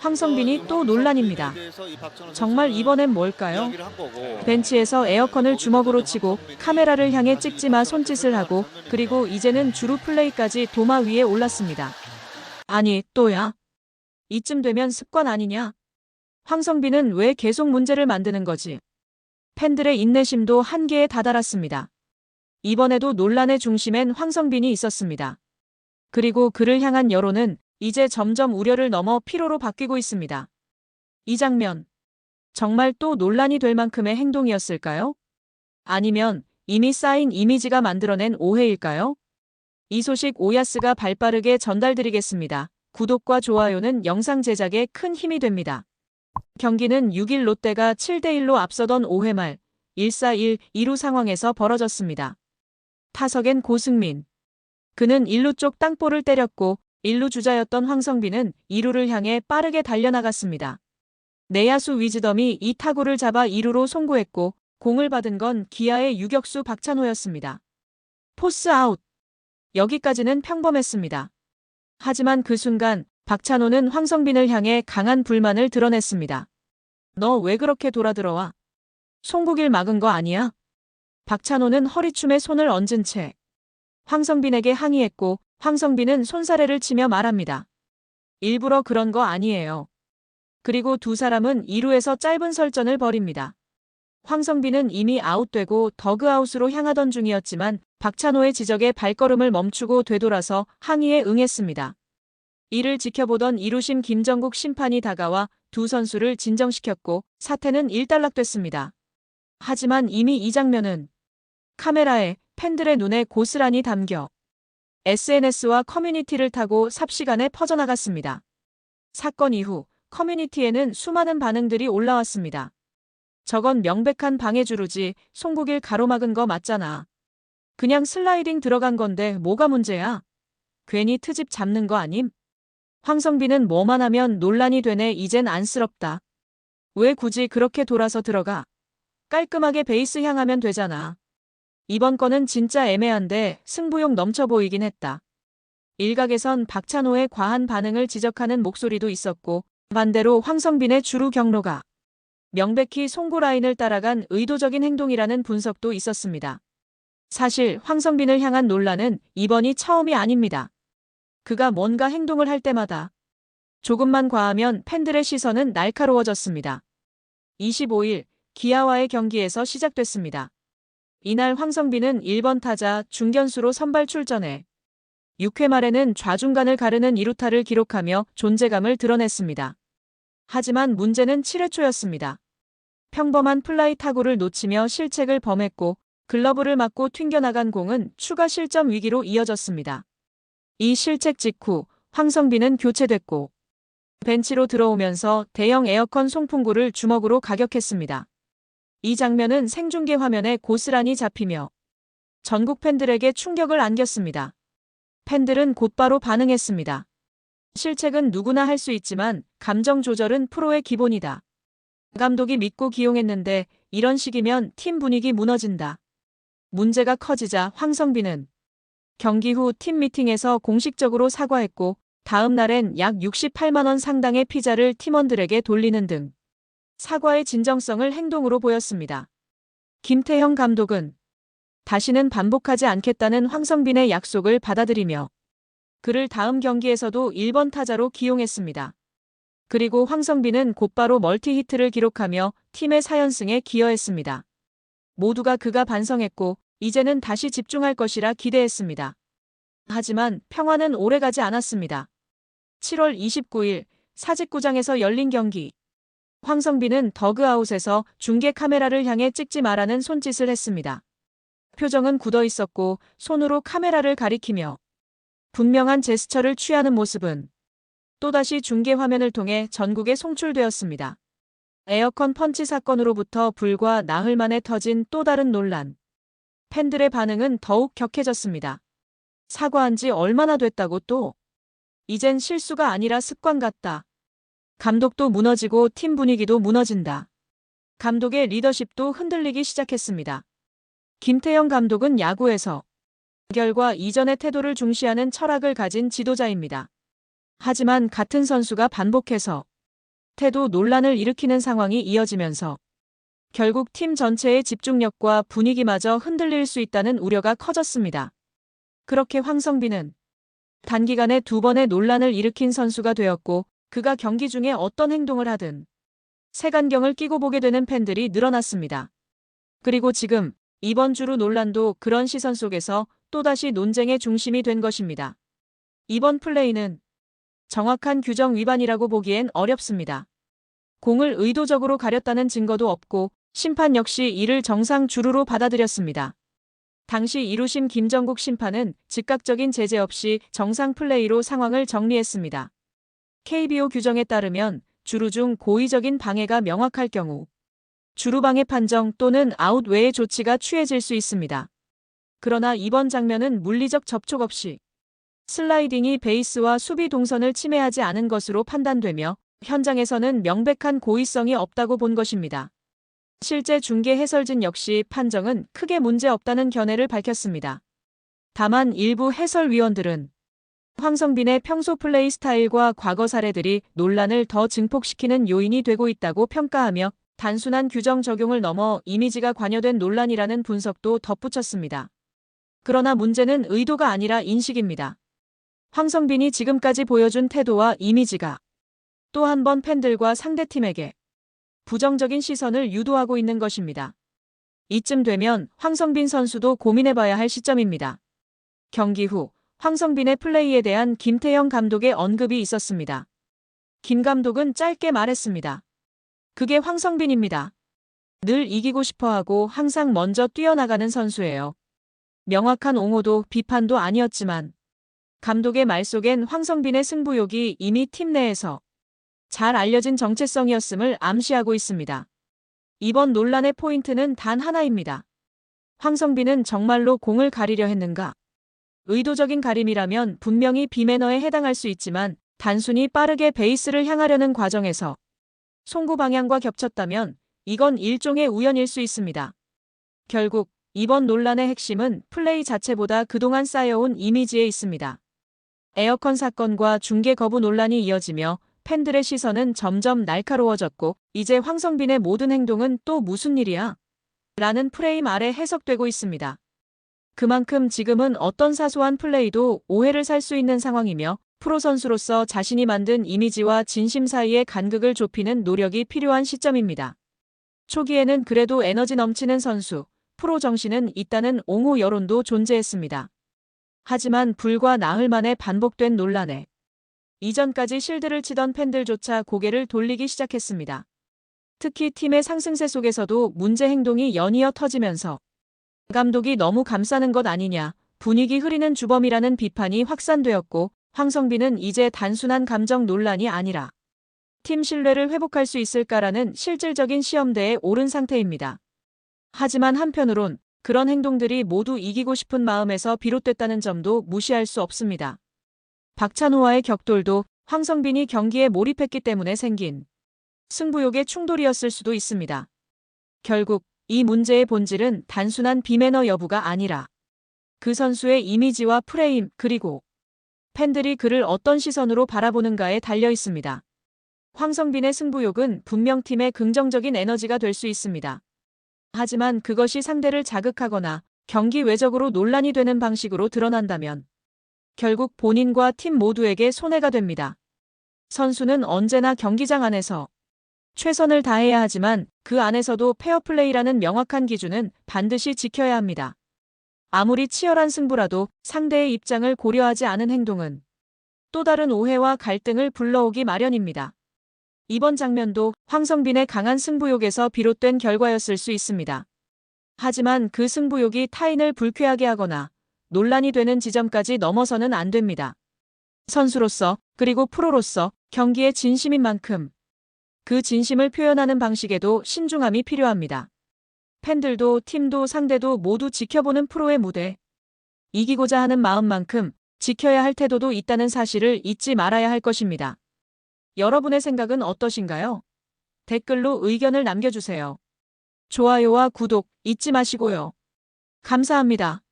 황성빈이 또 논란입니다. 정말 이번엔 뭘까요? 벤치에서 에어컨을 주먹으로 치고 카메라를 향해 찍지 마 손짓을 하고 그리고 이제는 주루 플레이까지 도마 위에 올랐습니다. 아니 또야? 이쯤 되면 습관 아니냐? 황성빈은 왜 계속 문제를 만드는 거지? 팬들의 인내심도 한계에 다다랐습니다. 이번에도 논란의 중심엔 황성빈이 있었습니다. 그리고 그를 향한 여론은 이제 점점 우려를 넘어 피로로 바뀌고 있습니다. 이 장면, 정말 또 논란이 될 만큼의 행동이었을까요? 아니면 이미 쌓인 이미지가 만들어낸 오해일까요? 이 소식 오야스가 발빠르게 전달드리겠습니다. 구독과 좋아요는 영상 제작에 큰 힘이 됩니다. 경기는 6일 롯데가 7대1로 앞서던 5회 말 1-4-1 2루 상황에서 벌어졌습니다. 타석엔 고승민. 그는 1루 쪽 땅볼을 때렸고 1루 주자였던 황성빈은 2루를 향해 빠르게 달려나갔습니다. 내야수 위즈덤이 이 타구를 잡아 2루로 송구했고 공을 받은 건 기아의 유격수 박찬호였습니다. 포스 아웃. 여기까지는 평범했습니다. 하지만 그 순간 박찬호는 황성빈을 향해 강한 불만을 드러냈습니다. 너 왜 그렇게 돌아들어와? 송구길 막은 거 아니야? 박찬호는 허리춤에 손을 얹은 채 황성빈에게 항의했고 황성빈은 손사래를 치며 말합니다. 일부러 그런 거 아니에요. 그리고 두 사람은 2루에서 짧은 설전을 벌입니다. 황성빈은 이미 아웃되고 더그아웃으로 향하던 중이었지만 박찬호의 지적에 발걸음을 멈추고 되돌아서 항의에 응했습니다. 이를 지켜보던 2루심 김정국 심판이 다가와 두 선수를 진정시켰고 사태는 일단락됐습니다. 하지만 이미 이 장면은 카메라에 팬들의 눈에 고스란히 담겨 SNS와 커뮤니티를 타고 삽시간에 퍼져나갔습니다. 사건 이후 커뮤니티에는 수많은 반응들이 올라왔습니다. 저건 명백한 방해주루지, 송구길 가로막은 거 맞잖아. 그냥 슬라이딩 들어간 건데 뭐가 문제야? 괜히 트집 잡는 거 아님? 황성빈은 뭐만 하면 논란이 되네. 이젠 안쓰럽다. 왜 굳이 그렇게 돌아서 들어가? 깔끔하게 베이스 향하면 되잖아. 이번 건은 진짜 애매한데 승부욕 넘쳐 보이긴 했다. 일각에선 박찬호의 과한 반응을 지적하는 목소리도 있었고 반대로 황성빈의 주루 경로가 명백히 송구 라인을 따라간 의도적인 행동이라는 분석도 있었습니다. 사실 황성빈을 향한 논란은 이번이 처음이 아닙니다. 그가 뭔가 행동을 할 때마다 조금만 과하면 팬들의 시선은 날카로워졌습니다. 25일 기아와의 경기에서 시작됐습니다. 이날 황성빈은 1번 타자 중견수로 선발 출전해 6회 말에는 좌중간을 가르는 2루타를 기록하며 존재감을 드러냈습니다. 하지만 문제는 7회 초였습니다. 평범한 플라이 타구를 놓치며 실책을 범했고 글러브를 맞고 튕겨나간 공은 추가 실점 위기로 이어졌습니다. 이 실책 직후 황성빈은 교체됐고 벤치로 들어오면서 대형 에어컨 송풍구를 주먹으로 가격했습니다. 이 장면은 생중계 화면에 고스란히 잡히며 전국 팬들에게 충격을 안겼습니다. 팬들은 곧바로 반응했습니다. 실책은 누구나 할 수 있지만 감정 조절은 프로의 기본이다. 감독이 믿고 기용했는데 이런 식이면 팀 분위기 무너진다. 문제가 커지자 황성빈은 경기 후 팀 미팅에서 공식적으로 사과했고 다음 날엔 약 68만 원 상당의 피자를 팀원들에게 돌리는 등 사과의 진정성을 행동으로 보였습니다. 김태형 감독은 다시는 반복하지 않겠다는 황성빈의 약속을 받아들이며 그를 다음 경기에서도 1번 타자로 기용했습니다. 그리고 황성빈은 곧바로 멀티히트를 기록하며 팀의 4연승에 기여했습니다. 모두가 그가 반성했고 이제는 다시 집중할 것이라 기대했습니다. 하지만 평화는 오래가지 않았습니다. 7월 29일 사직구장에서 열린 경기. 황성빈은 더그아웃에서 중계 카메라를 향해 찍지 마라는 손짓을 했습니다. 표정은 굳어 있었고 손으로 카메라를 가리키며 분명한 제스처를 취하는 모습은 또다시 중계 화면을 통해 전국에 송출되었습니다. 에어컨 펀치 사건으로부터 불과 나흘 만에 터진 또 다른 논란. 팬들의 반응은 더욱 격해졌습니다. 사과한 지 얼마나 됐다고 또? 이젠 실수가 아니라 습관 같다. 감독도 무너지고 팀 분위기도 무너진다. 감독의 리더십도 흔들리기 시작했습니다. 김태형 감독은 야구에서 결과 이전의 태도를 중시하는 철학을 가진 지도자입니다. 하지만 같은 선수가 반복해서 태도 논란을 일으키는 상황이 이어지면서 결국 팀 전체의 집중력과 분위기마저 흔들릴 수 있다는 우려가 커졌습니다. 그렇게 황성빈은 단기간에 2번의 논란을 일으킨 선수가 되었고 그가 경기 중에 어떤 행동을 하든 색안경을 끼고 보게 되는 팬들이 늘어났습니다. 그리고 지금 이번 주루 논란도 그런 시선 속에서 또다시 논쟁의 중심이 된 것입니다. 이번 플레이는 정확한 규정 위반이라고 보기엔 어렵습니다. 공을 의도적으로 가렸다는 증거도 없고 심판 역시 이를 정상 주루로 받아들였습니다. 당시 1루심 김정국 심판은 즉각적인 제재 없이 정상 플레이로 상황을 정리했습니다. KBO 규정에 따르면 주루 중 고의적인 방해가 명확할 경우 주루 방해 판정 또는 아웃 외의 조치가 취해질 수 있습니다. 그러나 이번 장면은 물리적 접촉 없이 슬라이딩이 베이스와 수비 동선을 침해하지 않은 것으로 판단되며 현장에서는 명백한 고의성이 없다고 본 것입니다. 실제 중계 해설진 역시 판정은 크게 문제 없다는 견해를 밝혔습니다. 다만 일부 해설위원들은 황성빈의 평소 플레이 스타일과 과거 사례들이 논란을 더 증폭시키는 요인이 되고 있다고 평가하며 단순한 규정 적용을 넘어 이미지가 관여된 논란이라는 분석도 덧붙였습니다. 그러나 문제는 의도가 아니라 인식입니다. 황성빈이 지금까지 보여준 태도와 이미지가 또 한 번 팬들과 상대팀에게 부정적인 시선을 유도하고 있는 것입니다. 이쯤 되면 황성빈 선수도 고민해봐야 할 시점입니다. 경기 후 황성빈의 플레이에 대한 김태형 감독의 언급이 있었습니다. 김 감독은 짧게 말했습니다. 그게 황성빈입니다. 늘 이기고 싶어하고 항상 먼저 뛰어나가는 선수예요. 명확한 옹호도 비판도 아니었지만 감독의 말 속엔 황성빈의 승부욕이 이미 팀 내에서 잘 알려진 정체성이었음을 암시하고 있습니다. 이번 논란의 포인트는 단 하나입니다. 황성빈은 정말로 공을 가리려 했는가? 의도적인 가림이라면 분명히 비매너에 해당할 수 있지만 단순히 빠르게 베이스를 향하려는 과정에서 송구 방향과 겹쳤다면 이건 일종의 우연일 수 있습니다. 결국 이번 논란의 핵심은 플레이 자체보다 그동안 쌓여온 이미지에 있습니다. 에어컨 사건과 중계 거부 논란이 이어지며 팬들의 시선은 점점 날카로워졌고 이제 황성빈의 모든 행동은 또 무슨 일이야? 라는 프레임 아래 해석되고 있습니다. 그만큼 지금은 어떤 사소한 플레이도 오해를 살 수 있는 상황이며 프로 선수로서 자신이 만든 이미지와 진심 사이의 간극을 좁히는 노력이 필요한 시점입니다. 초기에는 그래도 에너지 넘치는 선수, 프로 정신은 있다는 옹호 여론도 존재했습니다. 하지만 불과 나흘 만에 반복된 논란에 이전까지 실드를 치던 팬들조차 고개를 돌리기 시작했습니다. 특히 팀의 상승세 속에서도 문제 행동이 연이어 터지면서 감독이 너무 감싸는 것 아니냐, 분위기 흐리는 주범이라는 비판이 확산되었고 황성빈은 이제 단순한 감정 논란이 아니라 팀 신뢰를 회복할 수 있을까라는 실질적인 시험대에 오른 상태입니다. 하지만 한편으론 그런 행동들이 모두 이기고 싶은 마음에서 비롯됐다는 점도 무시할 수 없습니다. 박찬호와의 격돌도 황성빈이 경기에 몰입했기 때문에 생긴 승부욕의 충돌이었을 수도 있습니다. 결국 이 문제의 본질은 단순한 비매너 여부가 아니라 그 선수의 이미지와 프레임 그리고 팬들이 그를 어떤 시선으로 바라보는가에 달려 있습니다. 황성빈의 승부욕은 분명 팀의 긍정적인 에너지가 될 수 있습니다. 하지만 그것이 상대를 자극하거나 경기 외적으로 논란이 되는 방식으로 드러난다면 결국 본인과 팀 모두에게 손해가 됩니다. 선수는 언제나 경기장 안에서 최선을 다해야 하지만 그 안에서도 페어플레이라는 명확한 기준은 반드시 지켜야 합니다. 아무리 치열한 승부라도 상대의 입장을 고려하지 않은 행동은 또 다른 오해와 갈등을 불러오기 마련입니다. 이번 장면도 황성빈의 강한 승부욕에서 비롯된 결과였을 수 있습니다. 하지만 그 승부욕이 타인을 불쾌하게 하거나 논란이 되는 지점까지 넘어서는 안 됩니다. 선수로서 그리고 프로로서 경기에 진심인 만큼 그 진심을 표현하는 방식에도 신중함이 필요합니다. 팬들도 팀도 상대도 모두 지켜보는 프로의 무대. 이기고자 하는 마음만큼 지켜야 할 태도도 있다는 사실을 잊지 말아야 할 것입니다. 여러분의 생각은 어떠신가요? 댓글로 의견을 남겨주세요. 좋아요와 구독 잊지 마시고요. 감사합니다.